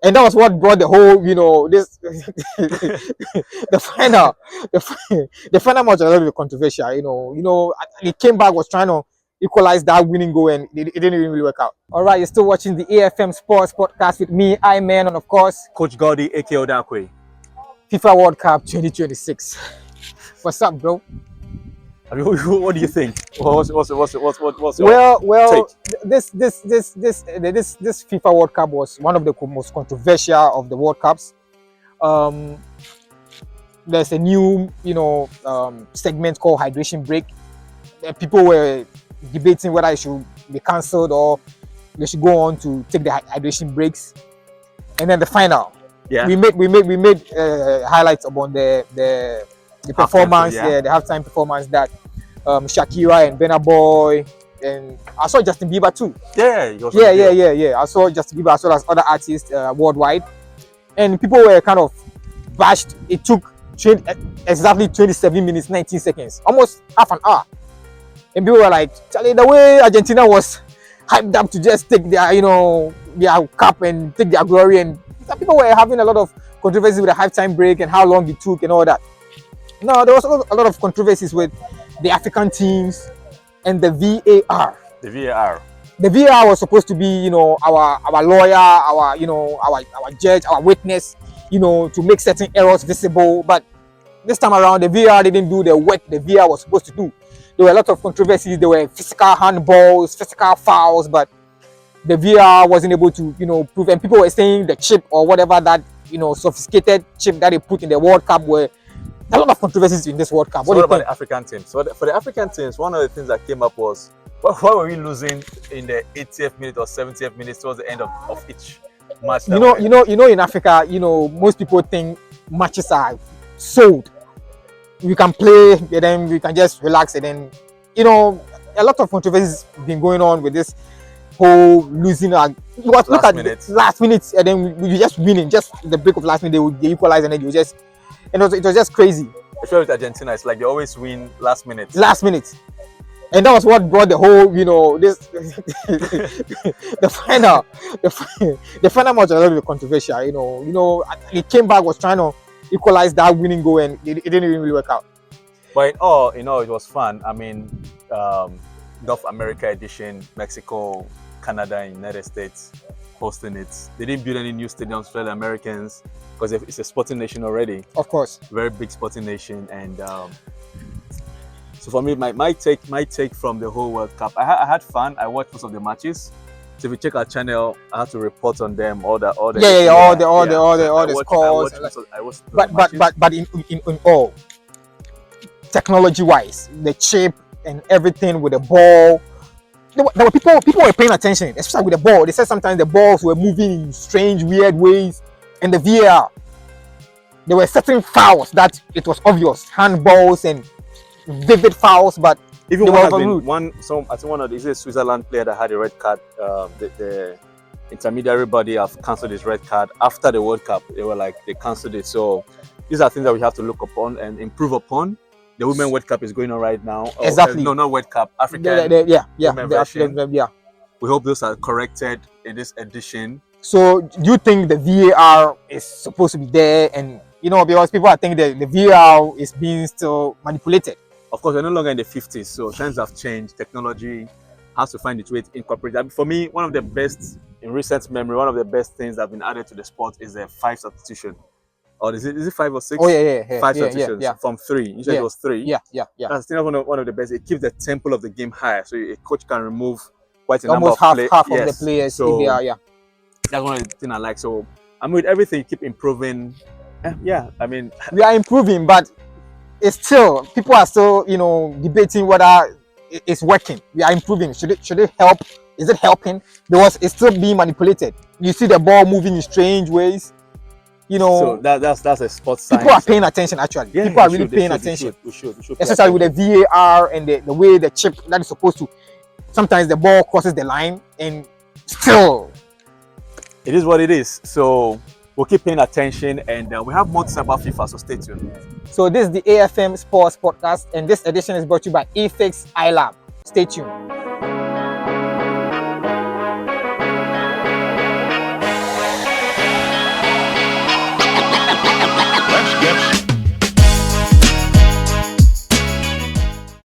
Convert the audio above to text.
And that was what brought the whole, this the final, the final match was a little bit controversial. He came back, was trying to equalize that winning goal, and it didn't even really work out. All right, you're still watching the AFM Sports Podcast with me, I-Man, and of course, Coach Gaudi, aka Odakwe. FIFA World Cup 2026. What's up, bro? I mean, what do you think? What's your Well, take? this FIFA World Cup was one of the most controversial of the World Cups. There's a new, segment called hydration break. People were debating whether it should be cancelled or they should go on to take the hydration breaks. And then the final. Yeah. We made highlights upon the performance, the halftime performance that Shakira and Burna Boy, and I saw Justin Bieber too. Yeah. I saw Justin Bieber as well as other artists worldwide, and people were kind of bashed. It took exactly 27 minutes 19 seconds, almost half an hour, and people were like, "Charlie, the way Argentina was hyped up to just take their cup and take their glory," and some people were having a lot of controversy with the halftime break and how long it took and all that. No, there was a lot of controversies with the African teams and the VAR. The VAR was supposed to be, our lawyer, our judge, our witness, to make certain errors visible. But this time around, the VAR didn't do the work the VAR was supposed to do. There were a lot of controversies. There were physical handballs, physical fouls, but the VAR wasn't able to, prove. And people were saying the chip or whatever that, sophisticated chip that they put in the World Cup were a lot of controversies in this World Cup. What about the African teams? So for the African teams, one of the things that came up was, why were we losing in the 80th minute or 70th minute towards the end of each match? In Africa, most people think matches are sold. You can play, and then you can just relax, and then, a lot of controversies been going on with this whole losing. Look at last minute, and then you just winning, just the break of last minute, they equalize, and then you just. And it was just crazy. Especially with Argentina, it's like they always win last minute. And that was what brought the whole, the final match was a little bit controversial. He came back, was trying to equalize that winning goal, and it didn't even really work out. But in all, it was fun. I mean, North America edition, Mexico, Canada, and United States hosting it. They didn't build any new stadiums for the Americans because it's a sporting nation already. Of course, very big sporting nation, and so for me, my take from the whole World Cup, I had fun. I watched most of the matches. So if you check our channel, I have to report on them, all the scores. But in all, technology-wise, the chip and everything with the ball. There were people were paying attention, especially with the ball. They said sometimes the balls were moving in strange, weird ways, and the VAR. There were certain fouls that it was obvious, handballs and vivid fouls, but even I think one of these Switzerland player that had a red card. The intermediary body have cancelled his red card after the World Cup. They cancelled it. So these are things that we have to look upon and improve upon. The Women's World Cup is going on right now. Exactly. No, not World Cup. African. Yeah. We hope those are corrected in this edition. So, do you think the VAR is supposed to be there? And because people are thinking that the VAR is being still manipulated. Of course, we're no longer in the 50s, so times have changed. Technology has to find its way to incorporate that. For me, one of the best in recent memory, one of the best things that have been added to the sport is the 5 substitution. Or is it 5 or 6? Oh yeah. 5 substitutions from 3. Usually it was 3. Yeah. That's still one of the best. It keeps the tempo of the game higher, so a coach can remove quite a almost number of half of the players. So that's one of the things I like. So with everything, keep improving. I mean, we are improving, but it's still people are still debating whether it's working. We are improving. Should it help? Is it helping? Because it's still being manipulated. You see the ball moving in strange ways. So that's a sports science. People are paying attention actually. Yeah, people are really paying attention. We should especially with the VAR and the way the chip that is supposed to. Sometimes the ball crosses the line and still. It is what it is. So we'll keep paying attention, and we have more to say about FIFA, so stay tuned. So this is the AFM Sports Podcast, and this edition is brought to you by eFix iLab. Stay tuned.